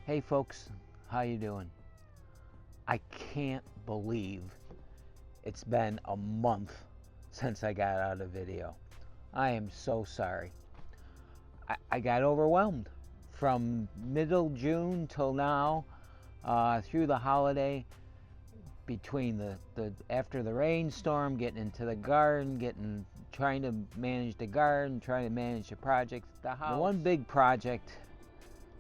Hey folks, how you doing? I can't believe it's been a month since I got out a video. I am so sorry. I got overwhelmed from middle June till now, through the holiday, between the after the rainstorm, getting into the garden, trying to manage the garden, trying to manage the project, the house. The one big project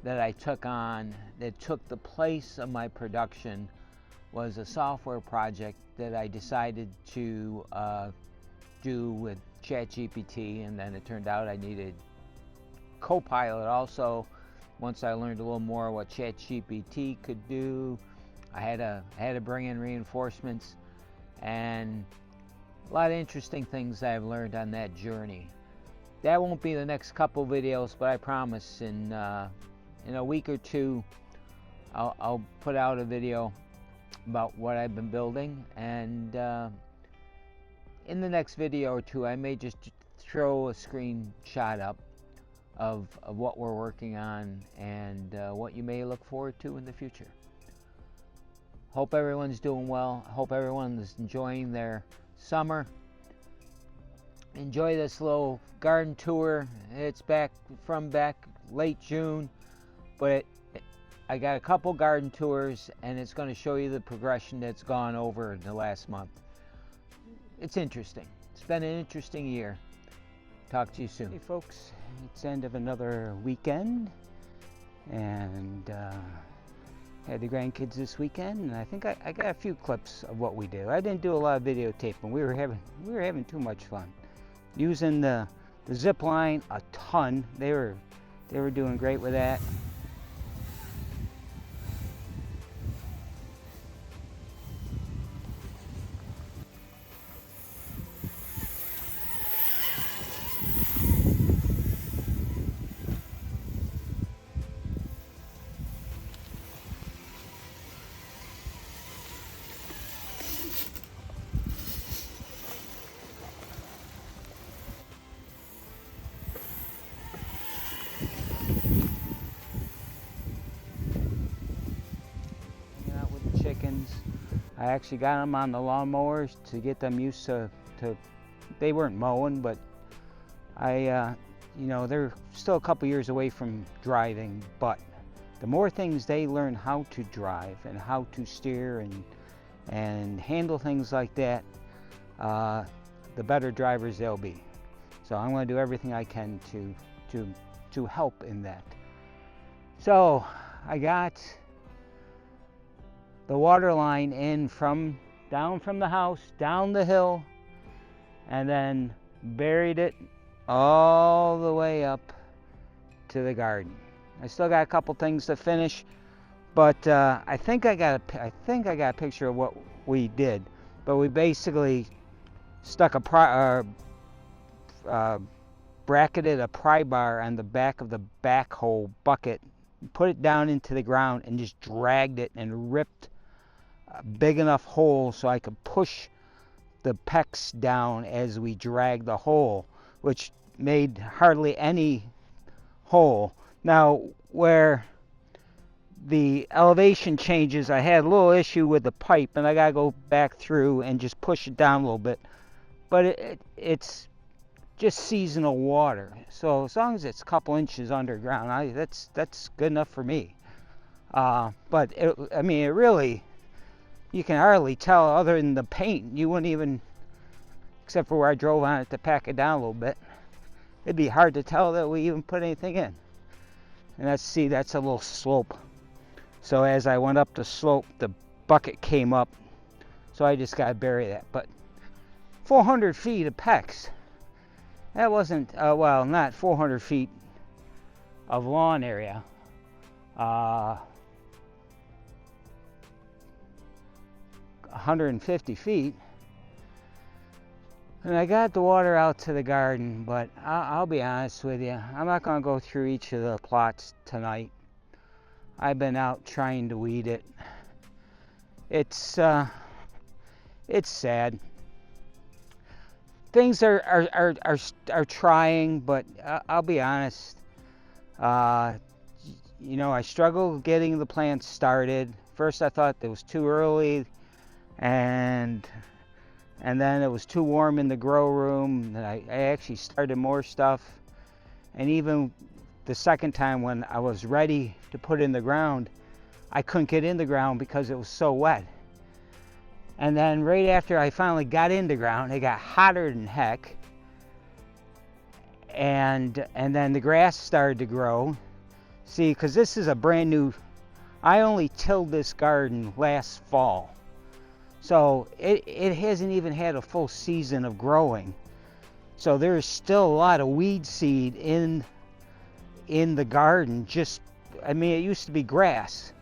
that I took on that took the place of my production was a software project that I decided to do with ChatGPT, and then it turned out I needed Copilot also. Once I learned a little more what ChatGPT could do, I had to bring in reinforcements, and a lot of interesting things I've learned on that journey. That won't be the next couple videos, but I promise in a week or two I'll put out a video about what I've been building, and in the next video or two I may just throw a screenshot up of what we're working on and what you may look forward to in the future. Hope everyone's doing well. Hope everyone is enjoying their summer. Enjoy this little garden tour. It's back late June, but I got a couple garden tours, and it's going to show you the progression that's gone over in the last month. It's interesting. It's been an interesting year. Talk to you soon. Hey folks, it's the end of another weekend, and had the grandkids this weekend, and I think I got a few clips of what we do. I didn't do a lot of videotaping. We were having too much fun. Using the Zipline a ton. They were doing great with that. Chickens. I actually got them on the lawnmowers to get them used to they weren't mowing, but they're still a couple years away from driving, but the more things they learn how to drive and how to steer and handle things like that, the better drivers they'll be. So I'm going to do everything I can to help in that. So I got the water line in down from the house, down the hill, and then buried it all the way up to the garden. I still got a couple things to finish, but I think I got a picture of what we did. But we basically stuck bracketed a pry bar on the back of the backhoe bucket, put it down into the ground, and just dragged it and ripped a big enough hole so I could push the pecs down as we dragged the hole, which made hardly any hole. Now, where the elevation changes, I had a little issue with the pipe, and I gotta go back through and just push it down a little bit. But it's just seasonal water, so as long as it's a couple inches underground, that's good enough for me. But it really, you can hardly tell other than the paint. You wouldn't even, except for where I drove on it to pack it down a little bit, it'd be hard to tell that we even put anything in. And that's a little slope. So as I went up the slope, the bucket came up. So I just got to bury that. But 400 feet of pecs. That wasn't, not 400 feet of lawn area. 150 feet, and I got the water out to the garden, but I'll be honest with you, I'm not going to go through each of the plots tonight. I've been out trying to weed it. It's sad. Things are trying, but I'll be honest, you know, I struggled getting the plants started. First I thought it was too early, and then it was too warm in the grow room. And I actually started more stuff, and even the second time when I was ready to put in the ground, I couldn't get in the ground because it was so wet. And then right after I finally got in the ground, it got hotter than heck, and then the grass started to grow. See, because this is a brand new, I only tilled this garden last fall, so it hasn't even had a full season of growing. So there's still a lot of weed seed in the garden. Just, I mean, it used to be grass.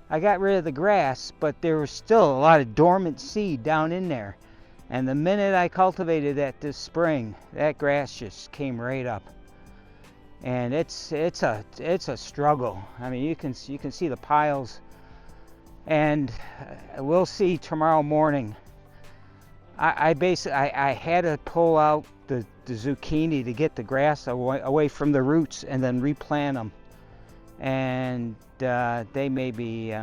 I got rid of the grass, but there was still a lot of dormant seed down in there. And the minute I cultivated that this spring, that grass just came right up. And it's a struggle. I mean, you can see the piles. And we'll see tomorrow morning. I had to pull out the zucchini to get the grass away from the roots and then replant them. And they may be,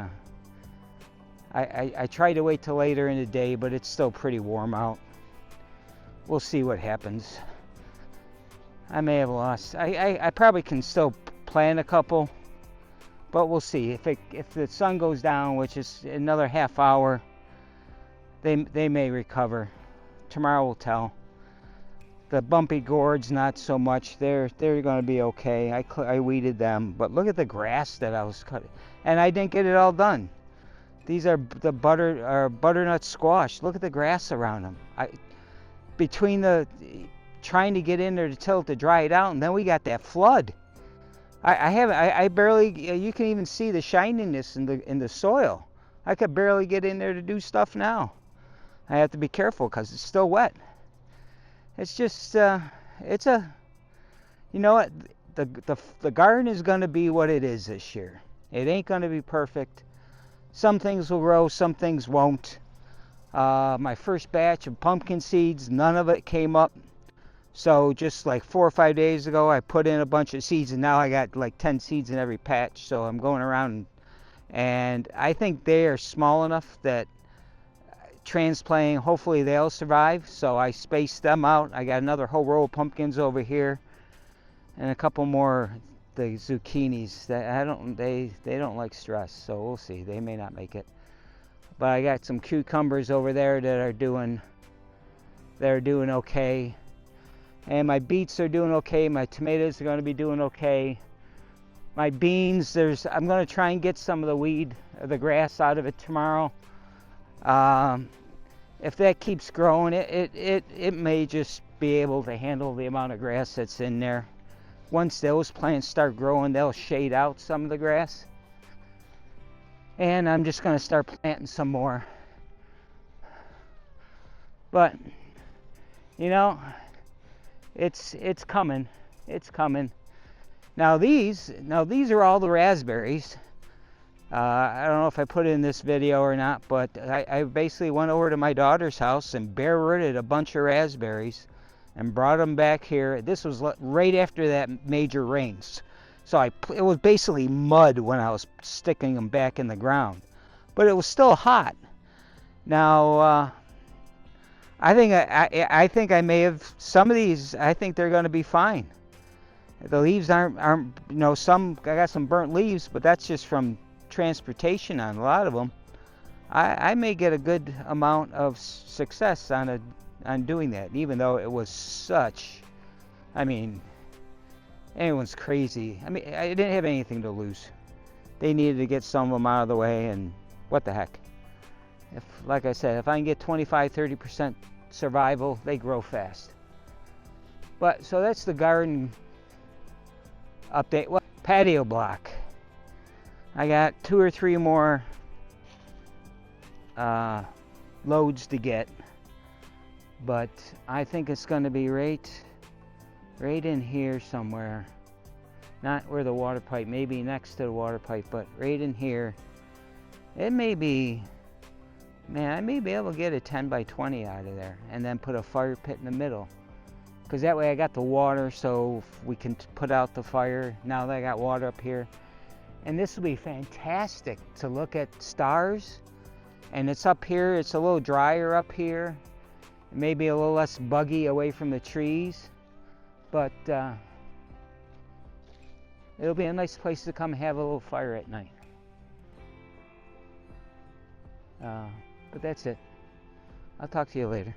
I tried to wait till later in the day, but it's still pretty warm out. We'll see what happens. I may have lost, I probably can still plant a couple, but we'll see. If the sun goes down, which is another half hour, they may recover. Tomorrow will tell. The bumpy gourds, not so much. They're going to be okay. I weeded them, but look at the grass that I was cutting, and I didn't get it all done. These are the butternut squash. Look at the grass around them. Between the trying to get in there to till it to dry it out, and then we got that flood. I barely. You can even see the shininess in the soil. I could barely get in there to do stuff now. I have to be careful because it's still wet. It's just, it's a, you know what, the garden is going to be what it is this year. It ain't going to be perfect. Some things will grow, some things won't. My first batch of pumpkin seeds, none of it came up. So just like 4 or 5 days ago, I put in a bunch of seeds, and now I got like 10 seeds in every patch. So I'm going around, and I think they are small enough that transplanting, hopefully they'll survive. So I spaced them out. I got another whole row of pumpkins over here, and a couple more, the zucchinis that they don't like stress, so we'll see. They may not make it. But I got some cucumbers over there that are doing okay, and my beets are doing okay. My tomatoes are going to be doing okay. My beans, I'm going to try and get some of the grass out of it tomorrow. If that keeps growing, it may just be able to handle the amount of grass that's in there. Once those plants start growing, they'll shade out some of the grass. And I'm just going to start planting some more. But, you know, it's coming. It's coming. Now these are all the raspberries. I don't know if I put it in this video or not, but I basically went over to my daughter's house and bare-rooted a bunch of raspberries and brought them back here. This was right after that major rains. So it was basically mud when I was sticking them back in the ground. But it was still hot. Now, I think I may have, some of these, I think they're going to be fine. The leaves aren't I got some burnt leaves, but that's just from transportation on a lot of them. I may get a good amount of success on doing that, even though it was such, I mean, anyone's crazy. I mean, I didn't have anything to lose. They needed to get some of them out of the way, and what the heck. Like I said, if I can get 25-30% survival, they grow fast. But so that's the garden update. Well, patio block. I got 2 or 3 more loads to get, but I think it's going to be right in here somewhere. Not where the water pipe, maybe next to the water pipe, but right in here. It may be, man, I may be able to get a 10 by 20 out of there and then put a fire pit in the middle. Because that way I got the water, so we can put out the fire now that I got water up here. And this will be fantastic to look at stars. And it's up here, it's a little drier up here, maybe a little less buggy away from the trees, but it'll be a nice place to come have a little fire at night. But that's it. I'll talk to you later.